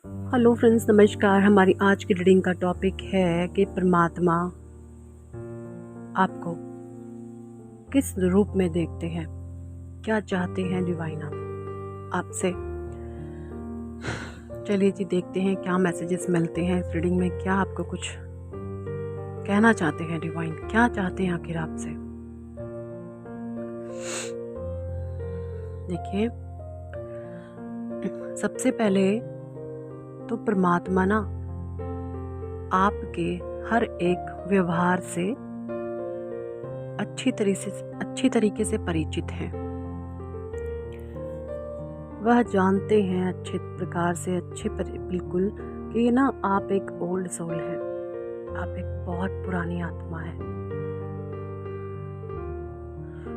Hello friends, नमस्कार। हमारी आज की रीडिंग का टॉपिक है कि परमात्मा आपको किस रूप में देखते हैं, क्या चाहते हैं डिवाइन आपसे। चलिए जी, देखते हैं क्या मैसेजेस मिलते हैं इस रीडिंग में। क्या आपको कुछ कहना चाहते हैं डिवाइन, क्या चाहते हैं आखिर आपसे। देखिए, सबसे पहले तो परमात्मा ना आपके हर एक व्यवहार से अच्छी तरीके से परिचित हैं। वह जानते हैं अच्छे प्रकार से, बिल्कुल, कि ना आप एक ओल्ड सोल है, आप एक बहुत पुरानी आत्मा है।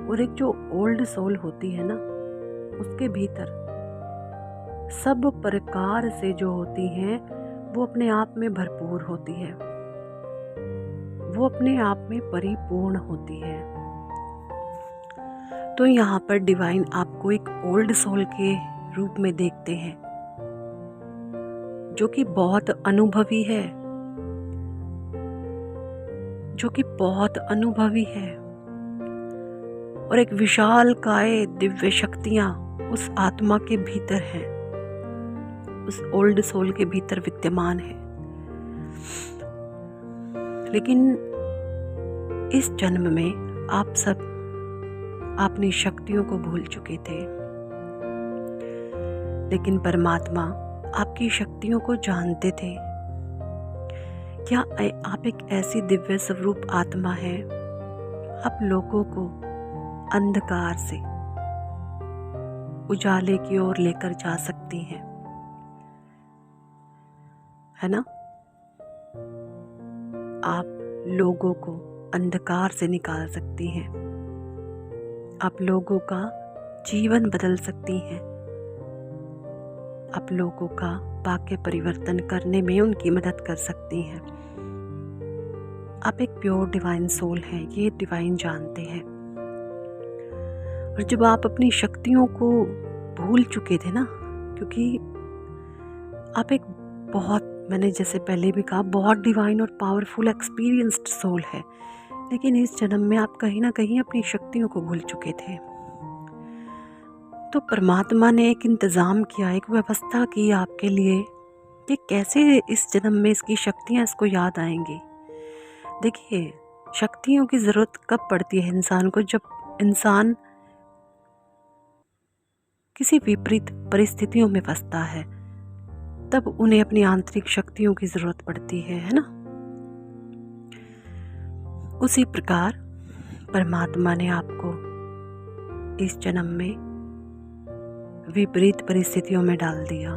और एक जो ओल्ड सोल होती है ना, उसके भीतर सब प्रकार से जो होती हैं वो अपने आप में भरपूर होती है, वो अपने आप में परिपूर्ण होती है। तो यहाँ पर डिवाइन आपको एक ओल्ड सोल के रूप में देखते हैं, जो कि बहुत अनुभवी है, और एक विशाल काय दिव्य शक्तियां उस आत्मा के भीतर हैं, उस ओल्ड सोल के भीतर विद्यमान है। लेकिन इस जन्म में आप सब अपनी शक्तियों को भूल चुके थे, लेकिन परमात्मा आपकी शक्तियों को जानते थे। क्या आप एक ऐसी दिव्य स्वरूप आत्मा है, आप लोगों को अंधकार से उजाले की ओर लेकर जा सकती हैं, है ना। आप लोगों को अंधकार से निकाल सकती हैं, आप लोगों का जीवन बदल सकती हैं, आप लोगों का भाग्य परिवर्तन करने में उनकी मदद कर सकती हैं। आप एक प्योर डिवाइन सोल हैं, ये डिवाइन जानते हैं। और जब आप अपनी शक्तियों को भूल चुके थे ना, क्योंकि आप एक मैंने जैसे पहले भी कहा, बहुत डिवाइन और पावरफुल एक्सपीरियंस्ड सोल है, लेकिन इस जन्म में आप कहीं ना कहीं अपनी शक्तियों को भूल चुके थे। तो परमात्मा ने एक इंतज़ाम किया, एक व्यवस्था की आपके लिए कि कैसे इस जन्म में इसकी शक्तियाँ इसको याद आएंगी। देखिए, शक्तियों की ज़रूरत कब पड़ती है इंसान को, जब इंसान किसी विपरीत परिस्थितियों में फंसता है, तब उन्हें अपनी आंतरिक शक्तियों की ज़रूरत पड़ती है ना। उसी प्रकार परमात्मा ने आपको इस जन्म में विपरीत परिस्थितियों में डाल दिया।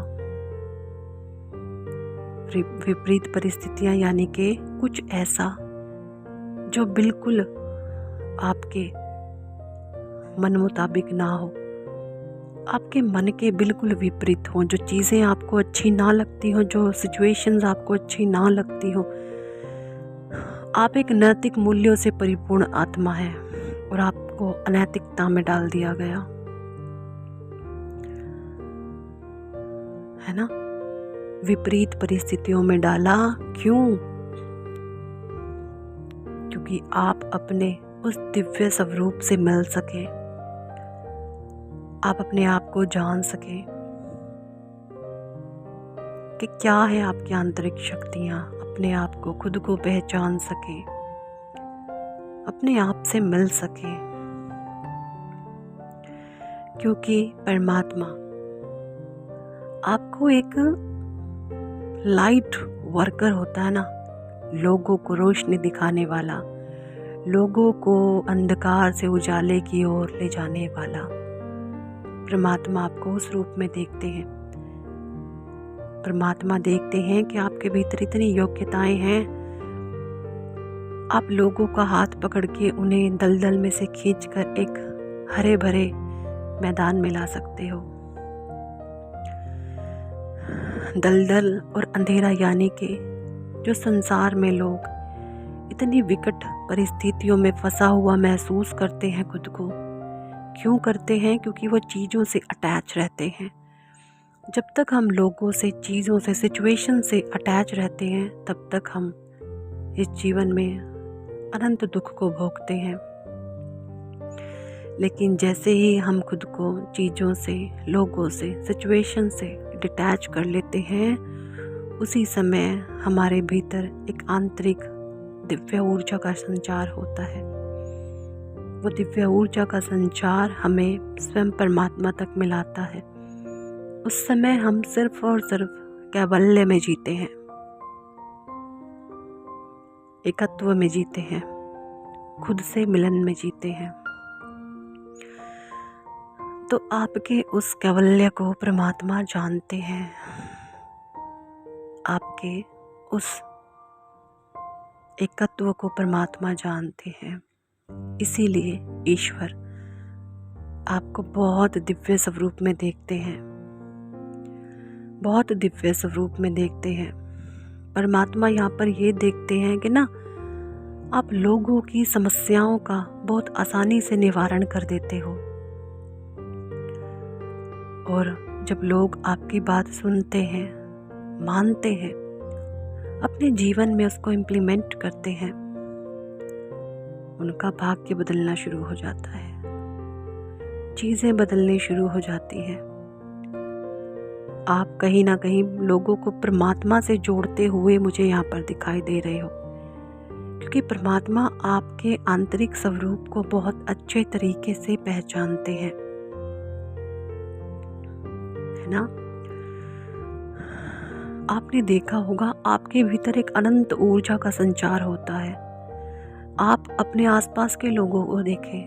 विपरीत परिस्थितियां यानी कि कुछ ऐसा जो बिल्कुल आपके मन मुताबिक ना हो, आपके मन के बिल्कुल विपरीत हो, जो चीज़ें आपको अच्छी ना लगती हो, जो सिचुएशंस आपको अच्छी ना लगती हो। आप एक नैतिक मूल्यों से परिपूर्ण आत्मा है और आपको अनैतिकता में डाल दिया गया, है ना। विपरीत परिस्थितियों में डाला, क्यों? क्योंकि आप अपने उस दिव्य स्वरूप से मिल सके, आप अपने आप को जान सके कि क्या है आपकी आंतरिक शक्तियाँ, अपने आप को, खुद को पहचान सके, अपने आप से मिल सके। क्योंकि परमात्मा आपको एक लाइट वर्कर होता है ना, लोगों को रोशनी दिखाने वाला, लोगों को अंधकार से उजाले की ओर ले जाने वाला। परमात्मा आपको उस रूप में देखते हैं। परमात्मा देखते हैं कि आपके भीतर इतनी योग्यताएं हैं, आप लोगों का हाथ पकड़ के उन्हें दलदल में से खींचकर एक हरे भरे मैदान में ला सकते हो। दलदल और अंधेरा यानी कि जो संसार में लोग इतनी विकट परिस्थितियों में फंसा हुआ महसूस करते हैं खुद को, क्यों करते हैं? क्योंकि वो चीज़ों से अटैच रहते हैं, जब तक हम लोगों से, चीज़ों से, सिचुएशन से अटैच रहते हैं, तब तक हम इस जीवन में अनंत दुख को भोगते हैं। लेकिन जैसे ही हम खुद को चीज़ों से, लोगों से, सिचुएशन से डिटैच कर लेते हैं, उसी समय हमारे भीतर एक आंतरिक दिव्य ऊर्जा का संचार होता है। वो दिव्य ऊर्जा का संचार हमें स्वयं परमात्मा तक मिलाता है। उस समय हम सिर्फ और सिर्फ कैवल्य में जीते हैं, एकत्व में जीते हैं, खुद से मिलन में जीते हैं। तो आपके उस कैवल्य को परमात्मा जानते हैं, आपके उस एकत्व को परमात्मा जानते हैं। इसीलिए ईश्वर आपको बहुत दिव्य स्वरूप में देखते हैं, बहुत दिव्य स्वरूप में देखते हैं। परमात्मा यहाँ पर ये देखते हैं कि ना, आप लोगों की समस्याओं का बहुत आसानी से निवारण कर देते हो, और जब लोग आपकी बात सुनते हैं, मानते हैं, अपने जीवन में उसको इम्प्लीमेंट करते हैं, उनका भाग्य बदलना शुरू हो जाता है, चीज़ें बदलनी शुरू हो जाती हैं। आप कहीं ना कहीं लोगों को परमात्मा से जोड़ते हुए मुझे यहाँ पर दिखाई दे रहे हो, क्योंकि परमात्मा आपके आंतरिक स्वरूप को बहुत अच्छे तरीके से पहचानते हैं, है ना। आपने देखा होगा, आपके भीतर एक अनंत ऊर्जा का संचार होता है। आप अपने आसपास के लोगों को देखें,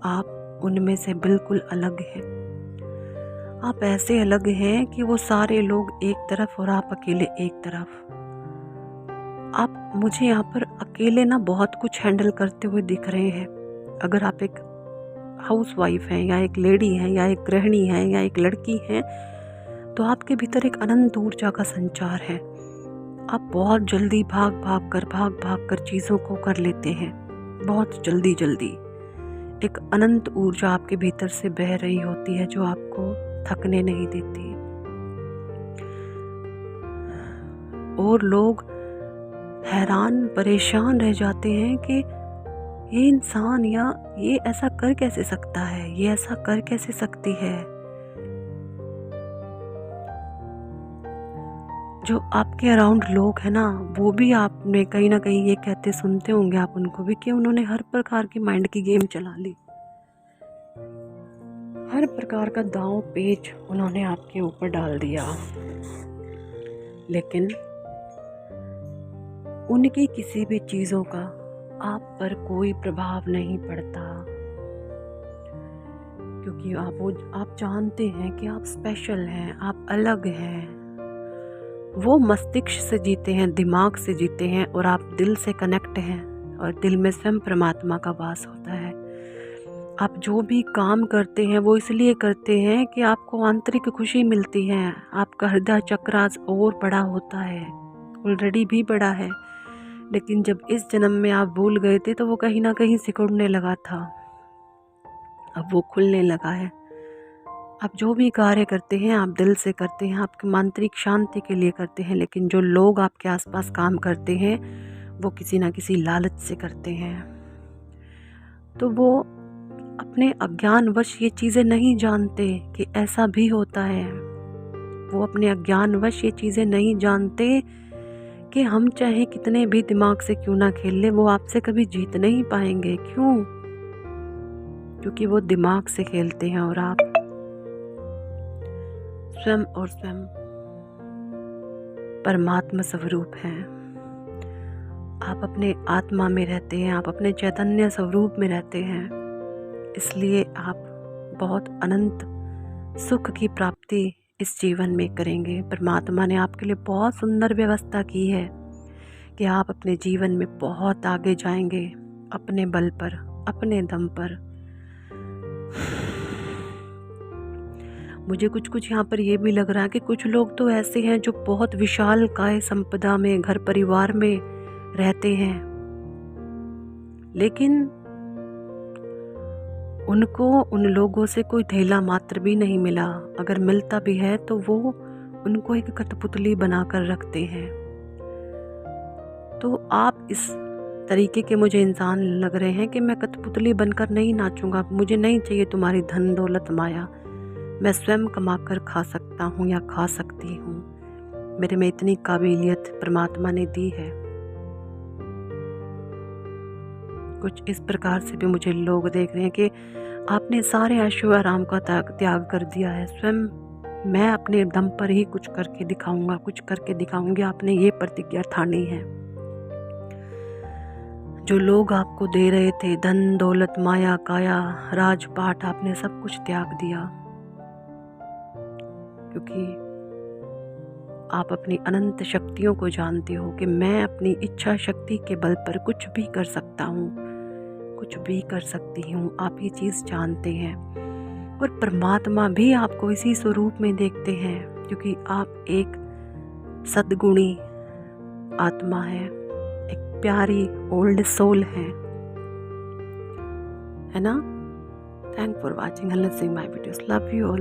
आप उनमें से बिल्कुल अलग हैं। आप ऐसे अलग हैं कि वो सारे लोग एक तरफ और आप अकेले एक तरफ। आप मुझे यहाँ पर अकेले ना बहुत कुछ हैंडल करते हुए दिख रहे हैं। अगर आप एक हाउसवाइफ हैं, या एक लेडी हैं, या एक गृहिणी हैं, या एक लड़की हैं, तो आपके भीतर एक अनंत ऊर्जा का संचार है। आप बहुत जल्दी भाग भाग कर चीज़ों को कर लेते हैं, बहुत जल्दी जल्दी। एक अनंत ऊर्जा आपके भीतर से बह रही होती है, जो आपको थकने नहीं देती। और लोग हैरान परेशान रह जाते हैं कि ये इंसान, या ये ऐसा कर कैसे सकता है, ये ऐसा कर कैसे सकती है। जो आपके अराउंड लोग हैं ना, वो भी आपने कहीं ना कहीं ये कहते सुनते होंगे आप उनको भी, कि उन्होंने हर प्रकार की माइंड की गेम चला ली, हर प्रकार का दांव पेच उन्होंने आपके ऊपर डाल दिया, लेकिन उनकी किसी भी चीज़ों का आप पर कोई प्रभाव नहीं पड़ता, क्योंकि आप जानते हैं कि आप स्पेशल हैं, आप अलग हैं। वो मस्तिष्क से जीते हैं, दिमाग से जीते हैं, और आप दिल से कनेक्ट हैं, और दिल में स्वयं परमात्मा का वास होता है। आप जो भी काम करते हैं वो इसलिए करते हैं कि आपको आंतरिक खुशी मिलती है। आपका हृदय चक्र आज और बड़ा होता है, ऑलरेडी भी बड़ा है, लेकिन जब इस जन्म में आप भूल गए थे तो वो कहीं ना कहीं सिकुड़ने लगा था, अब वो खुलने लगा है। आप जो भी कार्य करते हैं आप दिल से करते हैं, आपकी मानसिक शांति के लिए करते हैं, लेकिन जो लोग आपके आसपास काम करते हैं वो किसी ना किसी लालच से करते हैं। तो वो अपने अज्ञानवश ये चीज़ें नहीं जानते कि ऐसा भी होता है। वो अपने अज्ञानवश ये चीज़ें नहीं जानते कि हम चाहे कितने भी दिमाग से क्यों ना खेल ले, वो आपसे कभी जीत नहीं पाएंगे। क्यों? क्योंकि वो दिमाग से खेलते हैं, और आप स्वयं और स्वयं परमात्मा स्वरूप हैं। आप अपने आत्मा में रहते हैं, आप अपने चैतन्य स्वरूप में रहते हैं, इसलिए आप बहुत अनंत सुख की प्राप्ति इस जीवन में करेंगे। परमात्मा ने आपके लिए बहुत सुंदर व्यवस्था की है कि आप अपने जीवन में बहुत आगे जाएंगे, अपने बल पर, अपने दम पर। मुझे कुछ यहाँ पर ये भी लग रहा है कि कुछ लोग तो ऐसे हैं जो बहुत विशाल काय संपदा में, घर परिवार में रहते हैं, लेकिन उनको उन लोगों से कोई धेला मात्र भी नहीं मिला। अगर मिलता भी है तो वो उनको एक कठपुतली बनाकर रखते हैं। तो आप इस तरीके के मुझे इंसान लग रहे हैं कि मैं कठपुतली बनकर नहीं नाचूंगा। मुझे नहीं चाहिए तुम्हारी धन दौलत माया। मैं स्वयं कमा कर खा सकता हूँ या खा सकती हूँ। मेरे में इतनी काबिलियत परमात्मा ने दी है। कुछ इस प्रकार से भी मुझे लोग देख रहे हैं कि आपने सारे ऐशो आराम का त्याग कर दिया है। स्वयं मैं अपने दम पर ही कुछ करके दिखाऊंगा, कुछ करके दिखाऊंगी। आपने ये प्रतिज्ञा ठानी है। जो लोग आपको दे रहे थे, धन दौलत माया काया राजपाट, आपने सब कुछ त्याग दिया, क्योंकि आप अपनी अनंत शक्तियों को जानते हो कि मैं अपनी इच्छा शक्ति के बल पर कुछ भी कर सकता हूँ, कुछ भी कर सकती हूँ। आप ये चीज़ जानते हैं और परमात्मा भी आपको इसी स्वरूप में देखते हैं, क्योंकि आप एक सद्गुणी आत्मा है, एक प्यारी ओल्ड सोल है ना। Thank for watching and listening my videos. Love you all.